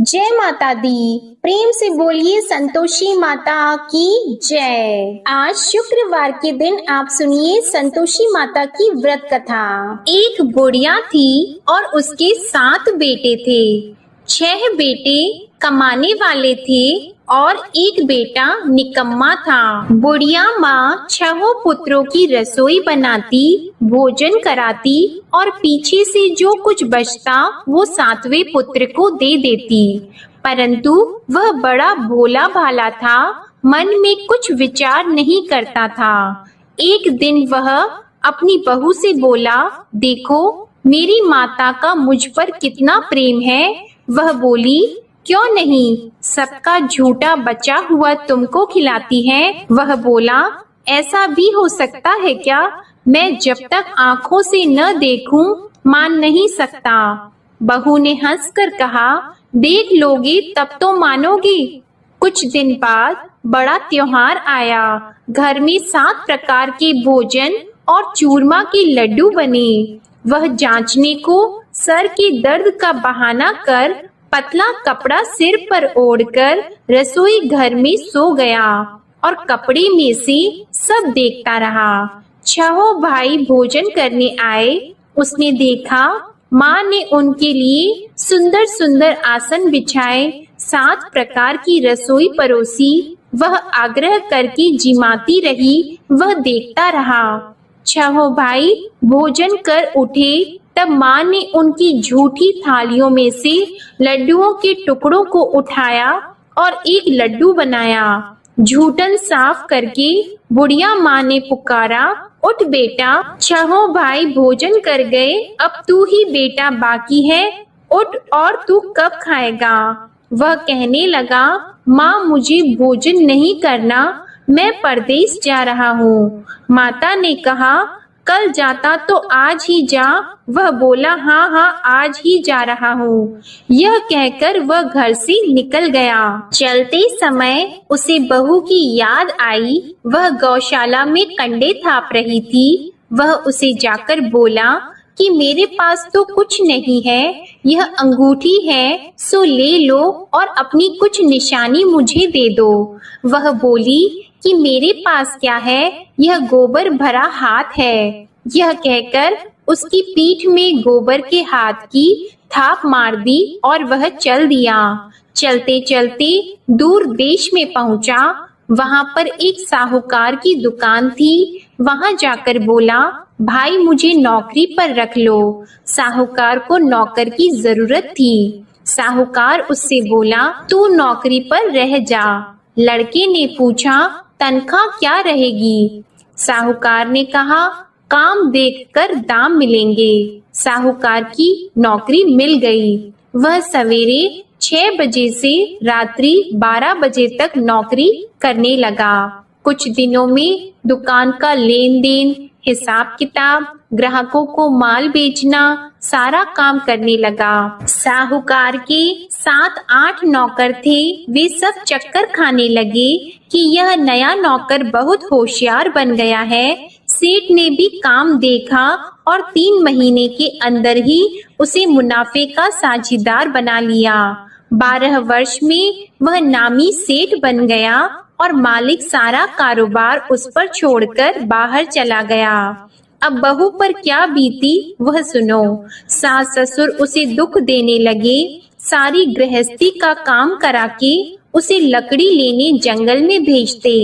जय माता दी। प्रेम से बोलिए संतोषी माता की जय। आज शुक्रवार के दिन आप सुनिए संतोषी माता की व्रत कथा। एक बुढ़िया थी और उसके 7 बेटे थे। 6 बेटे कमाने वाले थे और एक बेटा निकम्मा था। बुढ़िया माँ 6 पुत्रों की रसोई बनाती, भोजन कराती और पीछे से जो कुछ बचता वो 7वें पुत्र को दे देती। परंतु वह बड़ा भोला भाला था, मन में कुछ विचार नहीं करता था। एक दिन वह अपनी बहू से बोला, देखो मेरी माता का मुझ पर कितना प्रेम है। वह बोली, क्यों नहीं, सबका झूठा बचा हुआ तुमको खिलाती है। वह बोला, ऐसा भी हो सकता है क्या? मैं जब तक आंखों से न देखूं मान नहीं सकता। बहू ने हंसकर कहा, देख लोगे तब तो मानोगी। कुछ दिन बाद बड़ा त्योहार आया। घर में 7 प्रकार के भोजन और चूरमा के लड्डू बने। वह जांचने को सर के दर्द का बहाना कर पतला कपड़ा सिर पर ओढ़कर रसोई घर में सो गया और कपड़े में से सब देखता रहा। 6 भाई भोजन करने आए। उसने देखा माँ ने उनके लिए सुंदर सुंदर आसन बिछाए, 7 प्रकार की रसोई परोसी। वह आग्रह करके जिमाती रही, वह देखता रहा। 6 भाई भोजन कर उठे तब माँ ने उनकी झूठी थालियों में से लड्डुओं के टुकड़ों को उठाया और एक लड्डू बनाया। झूठन साफ करके बुढ़िया माँ ने पुकारा, उठ बेटा, 6 भाई भोजन कर गए, अब तू ही बेटा बाकी है, उठ और तू कब खाएगा? वह कहने लगा, माँ मुझे भोजन नहीं करना, मैं परदेश जा रहा हूँ। माता ने कहा, कल जाता तो आज ही जा। वह बोला, हाँ हाँ आज ही जा रहा हूँ। यह कहकर वह घर से निकल गया। चलते समय उसे बहू की याद आई। वह गौशाला में कंडे थाप रही थी। वह उसे जाकर बोला कि मेरे पास तो कुछ नहीं है, यह अंगूठी है, सो ले लो और अपनी कुछ निशानी मुझे दे दो। वह बोली कि मेरे पास क्या है, यह गोबर भरा हाथ है। यह कहकर उसकी पीठ में गोबर के हाथ की थाप मार दी और वह चल दिया। चलते चलते दूर देश में पहुंचा। वहां पर एक साहूकार की दुकान थी। वहां जाकर बोला, भाई मुझे नौकरी पर रख लो। साहूकार को नौकर की जरूरत थी। साहूकार उससे बोला, तू नौकरी पर रह जा। लड़के ने पूछा, तनख्वाह क्या रहेगी? साहूकार ने कहा, काम देखकर दाम मिलेंगे। साहूकार की नौकरी मिल गई। वह सवेरे 6 बजे से रात्रि 12 बजे तक नौकरी करने लगा। कुछ दिनों में दुकान का लेन देन, हिसाब किताब, ग्राहकों को माल बेचना, सारा काम करने लगा। साहूकार के 7-8 नौकर थे। वे सब चक्कर खाने लगे कि यह नया नौकर बहुत होशियार बन गया है। सेठ ने भी काम देखा और 3 महीने के अंदर ही उसे मुनाफे का साझीदार बना लिया। 12 वर्ष में वह नामी सेठ बन गया और मालिक सारा कारोबार उस पर छोड़कर बाहर चला गया। अब बहू पर क्या बीती वह सुनो। सास ससुर उसे दुख देने लगे। सारी गृहस्थी का काम करा के उसे लकड़ी लेने जंगल में भेजते।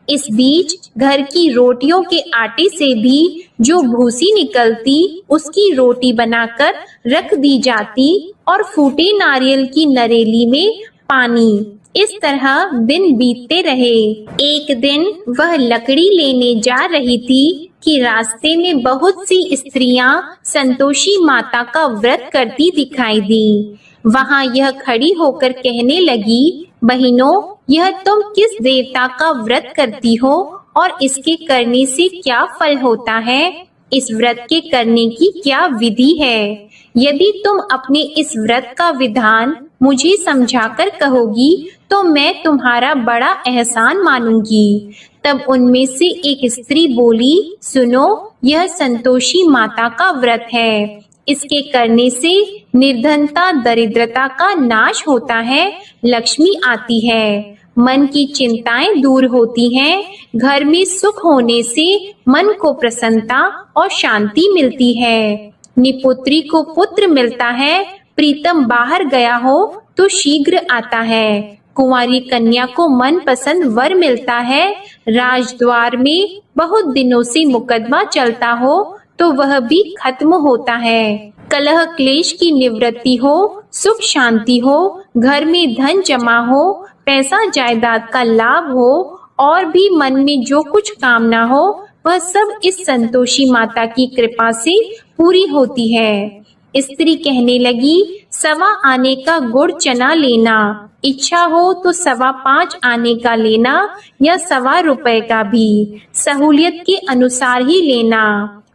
इस बीच घर की रोटियों के आटे से भी जो भूसी निकलती उसकी रोटी बनाकर रख दी जाती और फूटे नारियल की नरेली में पानी। इस तरह दिन बीतते रहे। एक दिन वह लकड़ी लेने जा रही थी कि रास्ते में बहुत सी स्त्रियां संतोषी माता का व्रत करती दिखाई दी। वहां यह खड़ी होकर कहने लगी, बहनों, यह तुम किस देवता का व्रत करती हो और इसके करने से क्या फल होता है? इस व्रत के करने की क्या विधि है? यदि तुम अपने इस व्रत का विधान मुझे समझाकर कहोगी तो मैं तुम्हारा बड़ा एहसान मानूंगी। तब उनमें से एक स्त्री बोली, सुनो, यह संतोषी माता का व्रत है। इसके करने से निर्धनता दरिद्रता का नाश होता है, लक्ष्मी आती है, मन की चिंताएं दूर होती हैं, घर में सुख होने से मन को प्रसन्नता और शांति मिलती है। निपुत्री को पुत्र मिलता है, प्रीतम बाहर गया हो तो शीघ्र आता है। कुंवारी कन्या को मनपसंद वर मिलता है, राजद्वार में बहुत दिनों से मुकदमा चलता हो तो वह भी खत्म होता है। कलह क्लेश की निवृत्ति हो, सुख शांति हो, घर में धन जमा हो, पैसा जायदाद का लाभ हो और भी मन में जो कुछ कामना हो वह सब इस संतोषी माता की कृपा से पूरी होती है। स्त्री कहने लगी, 1.25 आने का गुड़ चना लेना, इच्छा हो तो 5.25 आने का लेना या 1.25 रुपए का भी, सहूलियत के अनुसार ही लेना,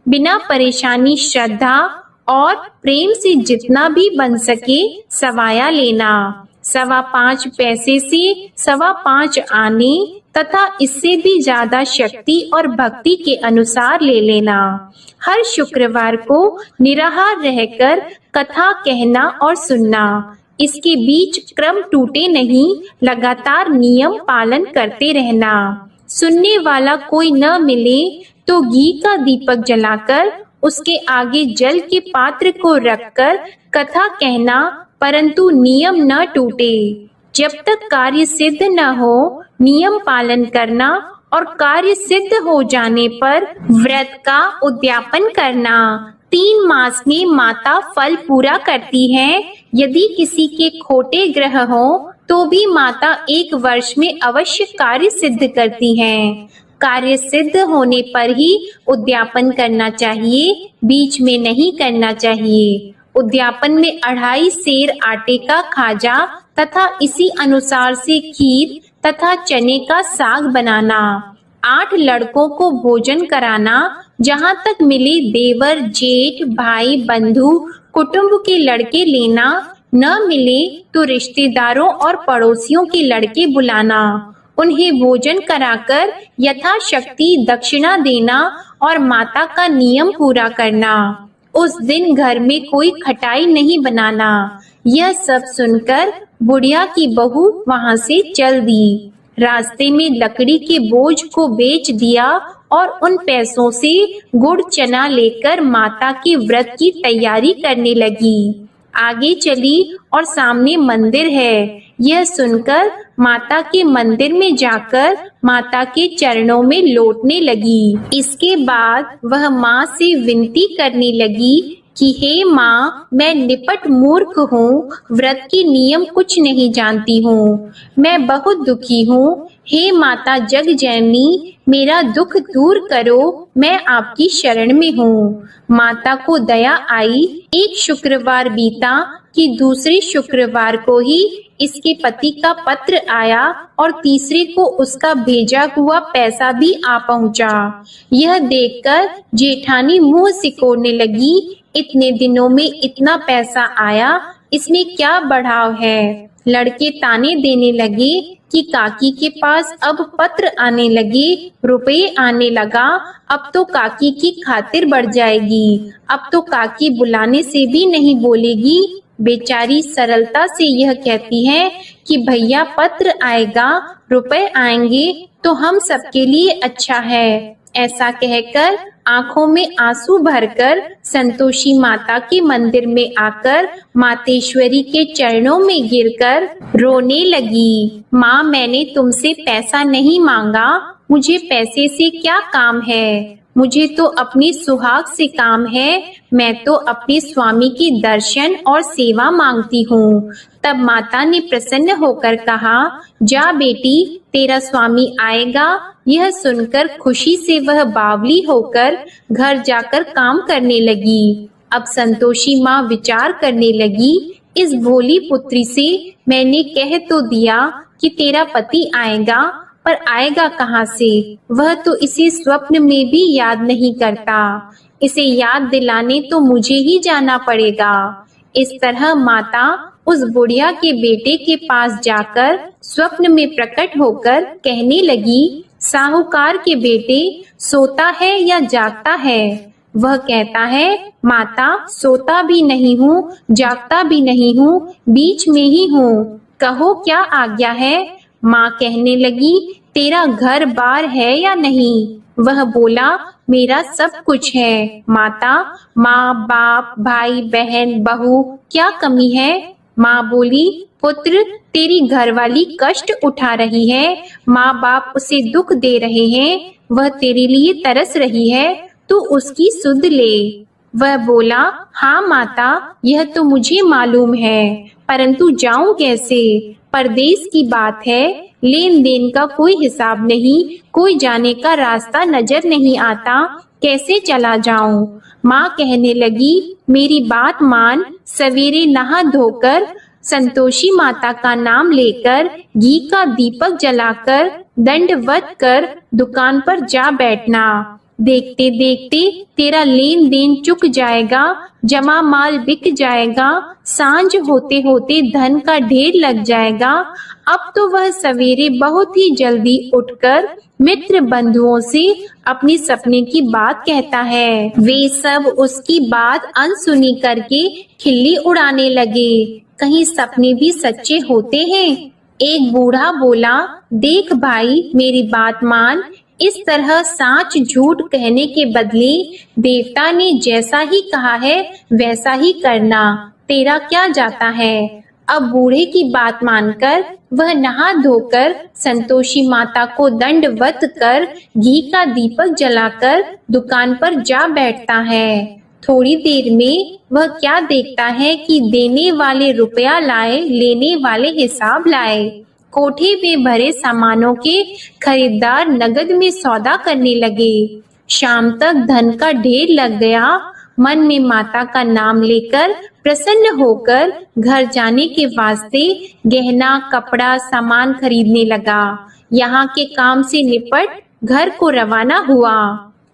बिना परेशानी श्रद्धा और प्रेम से जितना भी बन सके सवाया लेना। 5.25 पैसे से 5.25 आने तथा इससे भी ज्यादा शक्ति और भक्ति के अनुसार ले लेना। हर शुक्रवार को निराहार रहकर कथा कहना और सुनना। इसके बीच क्रम टूटे नहीं, लगातार नियम पालन करते रहना। सुनने वाला कोई न मिले तो घी का दीपक जलाकर उसके आगे जल के पात्र को रखकर कथा कहना, परंतु नियम न टूटे। जब तक कार्य सिद्ध न हो नियम पालन करना और कार्य सिद्ध हो जाने पर व्रत का उद्यापन करना। 3 मास में माता फल पूरा करती है। यदि किसी के खोटे ग्रह हो तो भी माता 1 वर्ष में अवश्य कार्य सिद्ध करती हैं। कार्य सिद्ध होने पर ही उद्यापन करना चाहिए, बीच में नहीं करना चाहिए। उद्यापन में 2.5 सेर आटे का खाजा तथा इसी अनुसार से खीर तथा चने का साग बनाना। 8 लड़कों को भोजन कराना। जहाँ तक मिले देवर जेठ भाई बंधु कुटुंब के लड़के लेना, न मिले तो रिश्तेदारों और पड़ोसियों के लड़के बुलाना। उन्हें भोजन कराकर यथाशक्ति दक्षिणा देना और माता का नियम पूरा करना। उस दिन घर में कोई खटाई नहीं बनाना। यह सब सुनकर बुढ़िया की बहू वहां से चल दी। रास्ते में लकड़ी के बोझ को बेच दिया और उन पैसों से गुड़ चना लेकर माता के व्रत की तैयारी करने लगी। आगे चली और सामने मंदिर है। यह सुनकर माता के मंदिर में जाकर माता के चरणों में लौटने लगी। इसके बाद वह माँ से विनती करने लगी कि हे माँ, मैं निपट मूर्ख हूँ, व्रत के नियम कुछ नहीं जानती हूँ, मैं बहुत दुखी हूँ। हे माता जग जननी, मेरा दुख दूर करो, मैं आपकी शरण में हूँ। माता को दया आई। एक शुक्रवार बीता कि दूसरे शुक्रवार को ही इसके पति का पत्र आया और तीसरे को उसका भेजा हुआ पैसा भी आ पहुंचा। यह देखकर जेठानी मुंह सिकोड़ने लगी। इतने दिनों में इतना पैसा आया, इसमें क्या बढ़ाव है। लड़के ताने देने लगे कि काकी के पास अब पत्र आने लगे, रुपए आने लगा, अब तो काकी की खातिर बढ़ जाएगी, अब तो काकी बुलाने से भी नहीं बोलेगी। बेचारी सरलता से यह कहती है कि भैया पत्र आएगा, रुपए आएंगे तो हम सबके लिए अच्छा है। ऐसा कहकर आंखों में आंसू भरकर संतोषी माता के मंदिर में आकर मातेश्वरी के चरणों में गिरकर रोने लगी। माँ, मैंने तुमसे पैसा नहीं मांगा, मुझे पैसे से क्या काम है, मुझे तो अपनी सुहाग से काम है, मैं तो अपने स्वामी की दर्शन और सेवा मांगती हूँ। तब माता ने प्रसन्न होकर कहा, जा बेटी, तेरा स्वामी आएगा। यह सुनकर खुशी से वह बावली होकर घर जाकर काम करने लगी। अब संतोषी माँ विचार करने लगी, इस भोली पुत्री से मैंने कह तो दिया कि तेरा पति आएगा, पर आएगा कहाँ से? वह तो इसे स्वप्न में भी याद नहीं करता। इसे याद दिलाने तो मुझे ही जाना पड़ेगा। इस तरह माता उस बुढ़िया के बेटे के पास जाकर स्वप्न में प्रकट होकर कहने लगी, साहूकार के बेटे, सोता है या जागता है? वह कहता है, माता सोता भी नहीं हूँ, जागता भी नहीं हूँ, बीच में ही हूँ, कहो क्या आज्ञा है। माँ कहने लगी, तेरा घर बार है या नहीं। वह बोला, मेरा सब कुछ है माता, माँ बाप भाई बहन बहू क्या कमी है। माँ बोली, पुत्र तेरी घरवाली कष्ट उठा रही है, माँ बाप उसे दुख दे रहे हैं, वह तेरे लिए तरस रही है, तू उसकी सुध ले। वह बोला, हाँ माता यह तो मुझे मालूम है, परंतु जाऊं कैसे। परदेश की बात है, लेन देन का कोई हिसाब नहीं, कोई जाने का रास्ता नजर नहीं आता, कैसे चला जाऊं। माँ कहने लगी, मेरी बात मान, सवेरे नहा धोकर संतोषी माता का नाम लेकर घी का दीपक जलाकर दंडवत कर दुकान पर जा बैठना। देखते देखते तेरा लेन देन चुक जाएगा, जमा माल बिक जाएगा, सांझ होते होते धन का ढेर लग जाएगा। अब तो वह सवेरे बहुत ही जल्दी उठकर मित्र बंधुओं से अपने सपने की बात कहता है। वे सब उसकी बात अनसुनी करके खिल्ली उड़ाने लगे। कहीं सपने भी सच्चे होते हैं। एक बूढ़ा बोला, देख भाई मेरी बात मान, इस तरह साच झूठ कहने के बदले देवता ने जैसा ही कहा है वैसा ही करना, तेरा क्या जाता है। अब बूढ़े की बात मानकर वह नहा धोकर संतोषी माता को दंडवत कर घी का दीपक जलाकर दुकान पर जा बैठता है। थोड़ी देर में वह क्या देखता है कि देने वाले रुपया लाए, लेने वाले हिसाब लाए। कोठे में भरे सामानों के खरीदार नगद में सौदा करने लगे। शाम तक धन का ढेर लग गया। मन में माता का नाम लेकर प्रसन्न होकर घर जाने के वास्ते गहना कपड़ा सामान खरीदने लगा। यहाँ के काम से निपट घर को रवाना हुआ।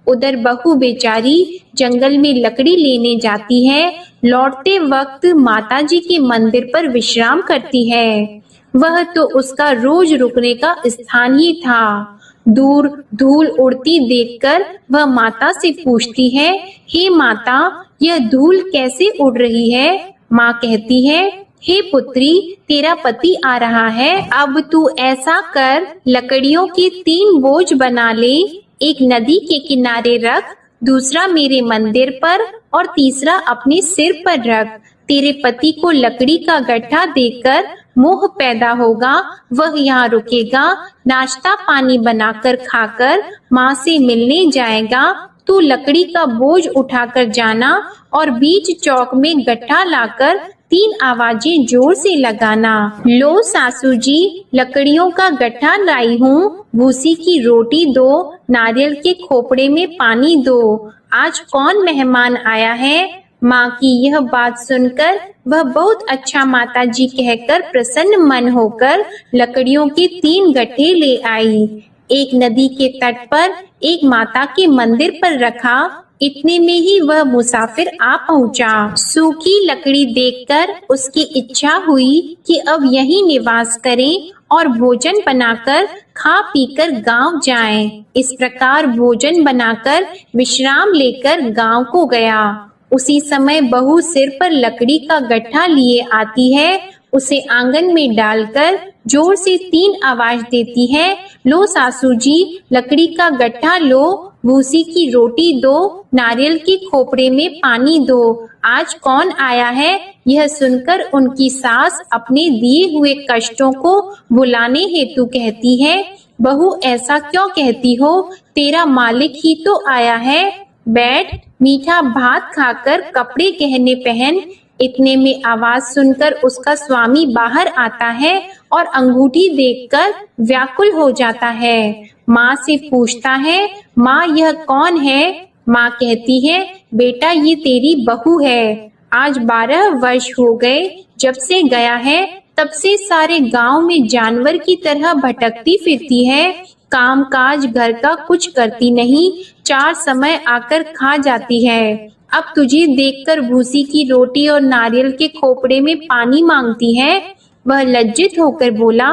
उधर बहू बेचारी जंगल में लकड़ी लेने जाती है। लौटते वक्त माताजी के मंदिर पर विश्राम करती है। वह तो उसका रोज रुकने का स्थान ही था। दूर धूल उड़ती देखकर वह माता से पूछती है, हे माता यह धूल कैसे उड़ रही है। माँ कहती है, हे पुत्री तेरा पति आ रहा है, अब तू ऐसा कर लकड़ियों के 3 बोझ बना ले, एक नदी के किनारे रख, दूसरा मेरे मंदिर पर और तीसरा अपने सिर पर रख। तेरे पति को लकड़ी का गट्ठा देकर मोह पैदा होगा, वह यहाँ रुकेगा, नाश्ता पानी बनाकर खाकर माँ से मिलने जाएगा। तू लकड़ी का बोझ उठाकर जाना और बीच चौक में गट्ठा लाकर 3 आवाजें जोर से लगाना। लो सासू जी लकड़ियों का गट्ठा लाई हूँ, भूसी की रोटी दो, नारियल के खोपड़े में पानी दो, आज कौन मेहमान आया है। माँ की यह बात सुनकर वह बहुत अच्छा माताजी कहकर प्रसन्न मन होकर लकड़ियों के 3 गट्ठे ले आई। एक नदी के तट पर एक माता के मंदिर पर रखा। इतने में ही वह मुसाफिर आ पहुंचा। सूखी लकड़ी देखकर उसकी इच्छा हुई कि अब यहीं निवास करें और भोजन बनाकर खा पीकर गांव जाएं। इस प्रकार भोजन बनाकर विश्राम लेकर गांव को गया। उसी समय बहू सिर पर लकड़ी का गट्ठा लिए आती है। उसे आंगन में डालकर जोर से 3 आवाज देती है, लो सासू जी लकड़ी का गट्ठा लो, भूसी की रोटी दो, नारियल के खोपड़े में पानी दो, आज कौन आया है। यह सुनकर उनकी सास अपने दिए हुए कष्टों को भुलाने हेतु कहती है, बहू ऐसा क्यों कहती हो, तेरा मालिक ही तो आया है, बैठ मीठा भात खाकर कपड़े गहने पहन। इतने में आवाज सुनकर उसका स्वामी बाहर आता है और अंगूठी देखकर व्याकुल हो जाता है। माँ से पूछता है, माँ यह कौन है। माँ कहती है, बेटा ये तेरी बहू है, आज 12 वर्ष हो गए जब से गया है, तब से सारे गांव में जानवर की तरह भटकती फिरती है, काम काज घर का कुछ करती नहीं, 4 समय आकर खा जाती है। अब तुझे देखकर भूसी की रोटी और नारियल के खोपड़े में पानी मांगती है। वह लज्जित होकर बोला,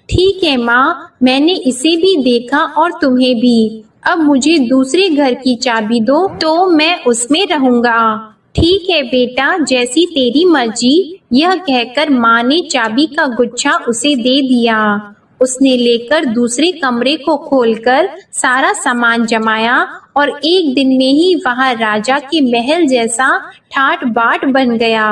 ठीक है माँ, मैंने इसे भी देखा और तुम्हें भी, अब मुझे दूसरे घर की चाबी दो तो मैं उसमें रहूंगा। ठीक है बेटा, जैसी तेरी मर्जी। यह कहकर माँ ने चाबी का गुच्छा उसे दे दिया। उसने लेकर दूसरे कमरे को खोलकर सारा सामान जमाया और एक दिन में ही वहां राजा के महल जैसा ठाट बाट बन गया।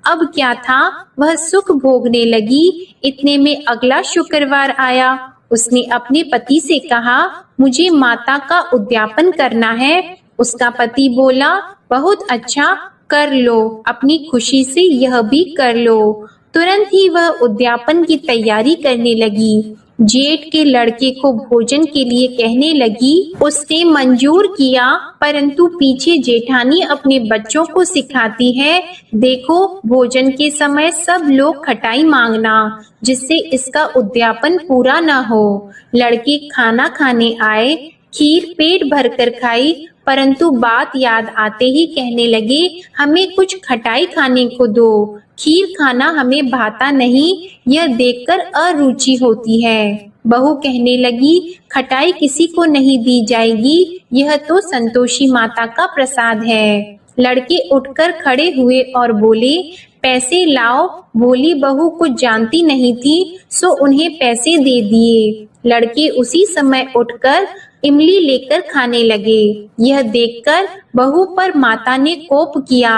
अब क्या था, वह सुख भोगने लगी। इतने में अगला शुक्रवार आया। उसने अपने पति से कहा, मुझे माता का उद्यापन करना है। उसका पति बोला, बहुत अच्छा, कर लो, अपनी खुशी से यह भी कर लो। तुरंत ही वह उद्यापन की तैयारी करने लगी। जेठ के लड़के को भोजन के लिए कहने लगी। उसने मंजूर किया, परंतु पीछे जेठानी अपने बच्चों को सिखाती है, देखो भोजन के समय सब लोग खटाई मांगना, जिससे इसका उद्यापन पूरा न हो। लड़के खाना खाने आए, खीर पेट भरकर खाई, परंतु बात याद आते ही कहने लगे, हमें कुछ खटाई खाने को दो, खीर खाना हमें भाता नहीं, यह देखकर अरुचि होती है। बहू कहने लगी, खटाई किसी को नहीं दी जाएगी, यह तो संतोषी माता का प्रसाद है। लड़के उठकर खड़े हुए और बोले, पैसे लाओ। भोली बहू कुछ जानती नहीं थी, सो उन्हें पैसे दे दिए। लड़के उसी समय उठकर इमली लेकर खाने लगे। यह देखकर बहू पर माता ने कोप किया।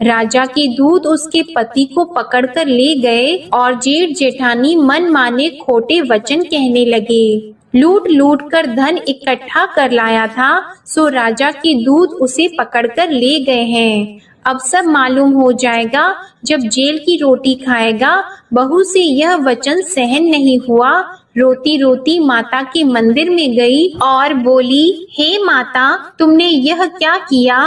राजा के दूत उसके पति को पकड़कर ले गए और जेठ जेठानी मन माने खोटे वचन कहने लगे। लूट लूट कर धन इकट्ठा कर लाया था, सो राजा के दूत उसे पकड़कर ले गए हैं। अब सब मालूम हो जाएगा जब जेल की रोटी खाएगा। बहू से यह वचन सहन नहीं हुआ। रोती रोती माता के मंदिर में गई और बोली, हे माता, तुमने यह क्या किया?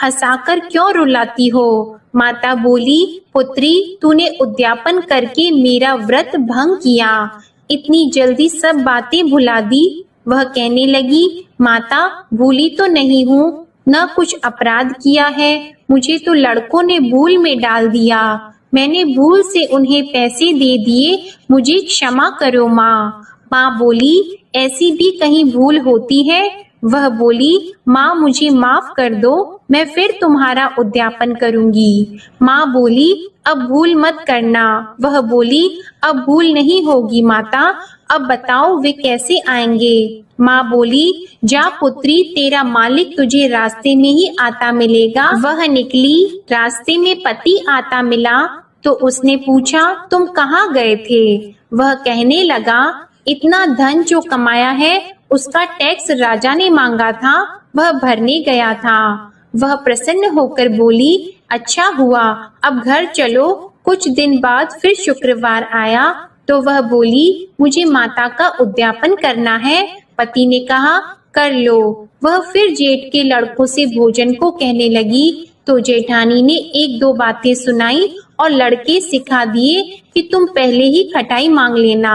हंसाकर क्यों रुलाती हो? माता बोली, पुत्री, तूने उद्यापन करके मेरा व्रत भंग किया, इतनी जल्दी सब बातें भुला दी। वह कहने लगी, माता, भूली तो नहीं हूँ, न कुछ अपराध किया है, मुझे तो लड़कों ने भूल में डाल दिया, मैंने भूल से उन्हें पैसे दे दिए, मुझे क्षमा करो माँ। माँ बोली, ऐसी भी कहीं भूल होती है? वह बोली, माँ मुझे माफ कर दो, मैं फिर तुम्हारा उद्यापन करूंगी। माँ बोली, अब भूल मत करना। वह बोली, अब भूल नहीं होगी माता, अब बताओ वे कैसे आएंगे? माँ बोली, जा पुत्री, तेरा मालिक तुझे रास्ते में ही आता मिलेगा। वह निकली, रास्ते में पति आता मिला तो उसने पूछा, तुम कहाँ गए थे? वह कहने लगा, इतना धन जो कमाया है उसका टैक्स राजा ने मांगा था, वह भरने गया था। वह प्रसन्न होकर बोली, अच्छा हुआ, अब घर चलो। कुछ दिन बाद फिर शुक्रवार आया तो वह बोली, मुझे माता का उद्यापन करना है। पति ने कहा, कर लो। वह फिर जेठ के लड़कों से भोजन को कहने लगी तो जेठानी ने एक दो बातें सुनाई और लड़के सिखा दिए कि तुम पहले ही खटाई मांग लेना।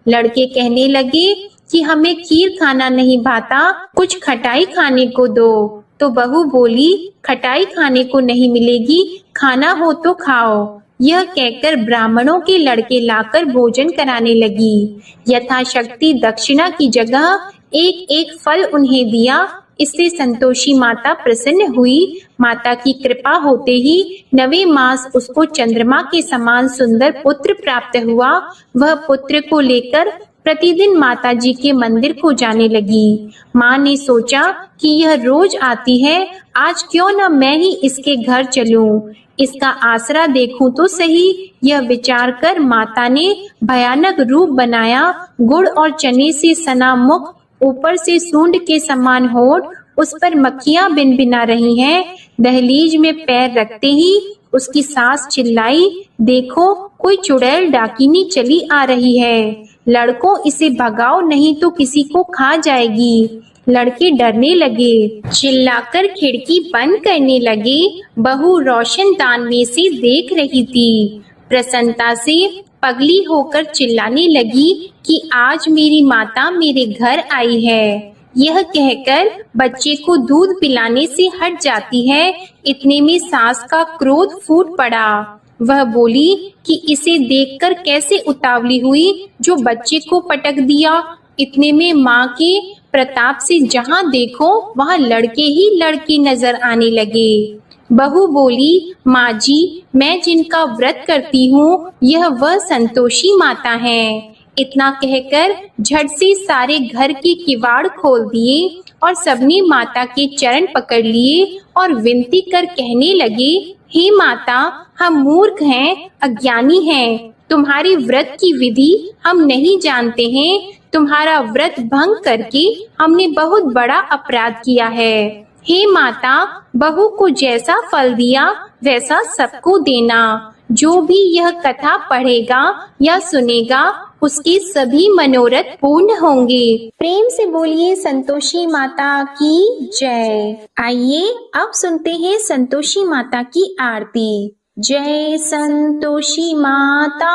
लड़के कहने लगे कि हमें खीर खाना नहीं भाता, कुछ खटाई खाने को दो। तो बहू बोली, खटाई खाने को नहीं मिलेगी, खाना हो तो खाओ। यह कहकर ब्राह्मणों के लड़के लाकर भोजन कराने लगी। यथाशक्ति दक्षिणा की जगह एक एक फल उन्हें दिया। इससे संतोषी माता प्रसन्न हुई। माता की कृपा होते ही 9वें मास उसको चंद्रमा के समान सुंदर पुत्र प्राप्त हुआ। वह पुत्र को लेकर प्रतिदिन माता जी के मंदिर को जाने लगी। माँ ने सोचा कि यह रोज आती है, आज क्यों न मैं ही इसके घर चलूं, इसका आसरा देखूं तो सही। यह विचार कर माता ने भयानक रूप बनाया। गुड़ और चने से सना मुख, ऊपर से सूंड के समान होठ, उस पर मक्खियां भिनभिना रही हैं। दहलीज में पैर रखते ही उसकी सास चिल्लाई, देखो कोई चुड़ैल डाकिनी चली आ रही है, लड़कों इसे भगाओ नहीं तो किसी को खा जाएगी। लड़के डरने लगे, चिल्लाकर खिड़की बंद करने लगे। बहू रोशनदान में से देख रही थी। प्रसन्नता से पगली होकर चिल्लाने लगी कि आज मेरी माता मेरे घर आई है। यह कहकर बच्चे को दूध पिलाने से हट जाती है। इतने में सास का क्रोध फूट पड़ा। वह बोली कि इसे देखकर कैसे उतावली हुई जो बच्चे को पटक दिया। इतने में माँ के प्रताप से जहाँ देखो वहाँ लड़के ही लड़के नजर आने लगे। बहू बोली, माँ जी, मैं जिनका व्रत करती हूँ यह वह संतोषी माता है। इतना कहकर झट से सारे घर के किवाड़ खोल दिए और सबने माता के चरण पकड़ लिए और विनती कर कहने लगे, हे माता, हम मूर्ख हैं, अज्ञानी हैं, तुम्हारी व्रत की विधि हम नहीं जानते हैं। तुम्हारा व्रत भंग करके हमने बहुत बड़ा अपराध किया है। हे माता, बहू को जैसा फल दिया वैसा सबको देना। जो भी यह कथा पढ़ेगा या सुनेगा उसके सभी मनोरथ पूर्ण होंगे। प्रेम से बोलिए संतोषी माता की जय। आइए अब सुनते हैं संतोषी माता की आरती। जय संतोषी माता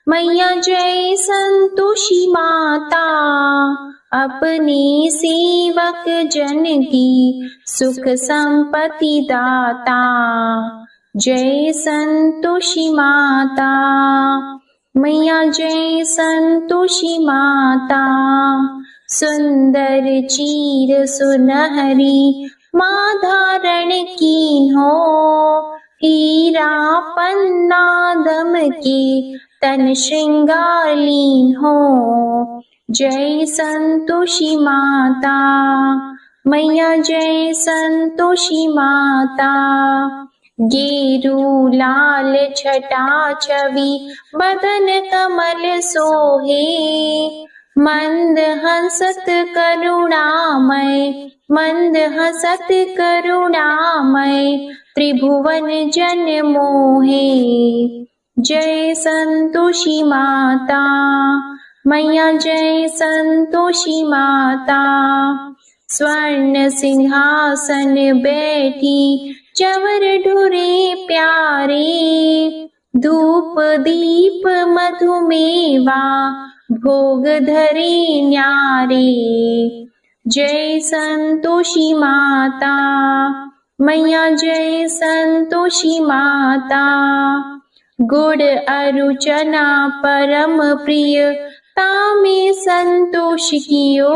मैया, जय संतोषी माता, अपने सेवक जन की सुख संपत्ति दाता। जय संतोषी माता मैया, जय संतोषी माता, सुंदर चीर सुनहरी माँ धारण कीन्हो, हीरा पन्ना दम के तन श्रृंगार लीन्हो। जय संतोषी माता मैया, जय संतोषी माता, गेरू लाल छटा छवि बदन कमल सोहे, मंद हंसत करुणामय, मंद हंसत करुणामय, त्रिभुवन जन मोहे। जय संतोषी माता मैया, जय संतोषी माता, स्वर्ण सिंहासन बैठी चवर ढुरे प्यारे, धूप दीप मधुमेवा भोग धरे न्यारे। जय संतोषी माता मैया, जय संतोषी माता, गुड़ अरु चना परम प्रिय तामे संतोष कियो,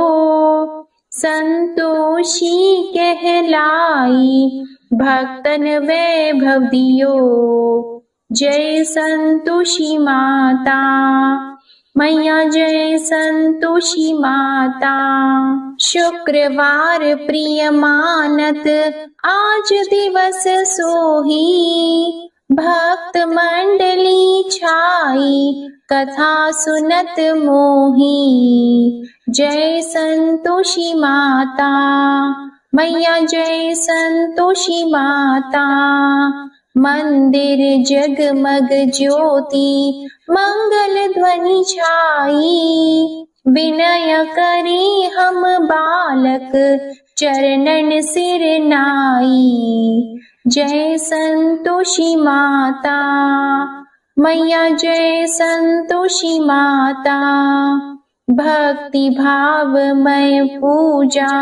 संतोषी कहलाई भक्तन वैभव दियो। जय संतोषी माता मैया, जय संतोषी माता, शुक्रवार प्रिय मानत आज दिवस सोही, भक्त मंडली छाई कथा सुनत मोही। जय संतोषी माता मैया, जय संतोषी माता, मंदिर जगमग ज्योति मंगल ध्वनि छाई, विनय करे हम बालक चरणन सिर नाई। जय संतोषी माता मैया, जय संतोषी माता, भक्ति भावमय पूजा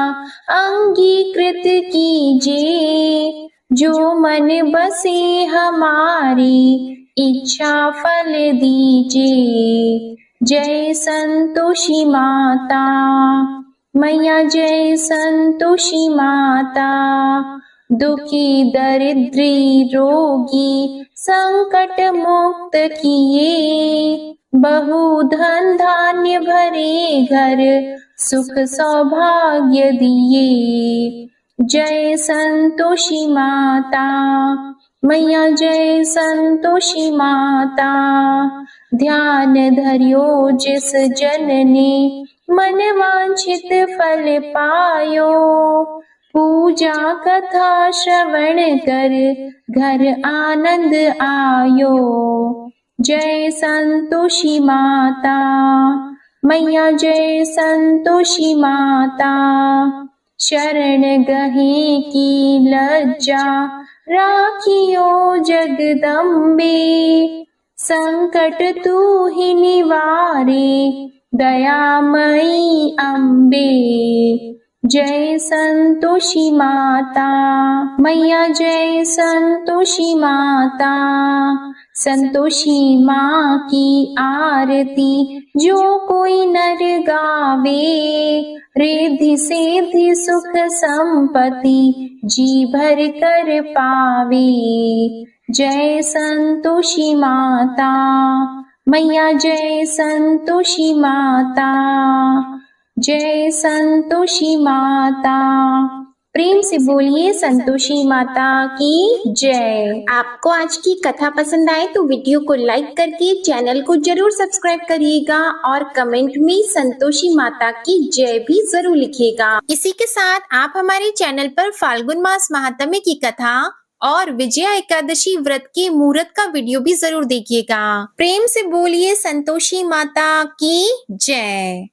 अंगीकृत कीजिए, जो मन बसे हमारी इच्छा फल दीजिए। जय संतोषी माता मैया, जय संतोषी माता, दुखी दरिद्री रोगी संकट मुक्त किए, बहु धन धान्य भरे घर सुख सौभाग्य दिए। जय संतोषी माता मैया, जय संतोषी माता, ध्यान धरियो जिस जन ने मन वांछित फल पायो, पूजा कथा श्रवण कर घर आनंद आयो। जय संतोषी माता मैया, जय संतोषी माता, शरण गहे की लज्जा राखियो जगदम्बे, संकट तू ही निवारे दयामयी अम्बे। जय संतोषी माता। मैया जय संतोषी माता। संतोषी माँ की आरती जो कोई नर गावे, रिद्धि सिद्धि सुख संपत्ति जी भर कर पावे। जय संतोषी माता। मैया जय संतोषी माता। जय संतोषी माता। प्रेम से बोलिए संतोषी माता की जय। आपको आज की कथा पसंद आए तो वीडियो को लाइक करके चैनल को जरूर सब्सक्राइब करिएगा और कमेंट में संतोषी माता की जय भी जरूर लिखिएगा। इसी के साथ आप हमारे चैनल पर फाल्गुन मास महात्म्य की कथा और विजया एकादशी व्रत के मुहूर्त का वीडियो भी जरूर देखिएगा। प्रेम से बोलिए संतोषी माता की जय।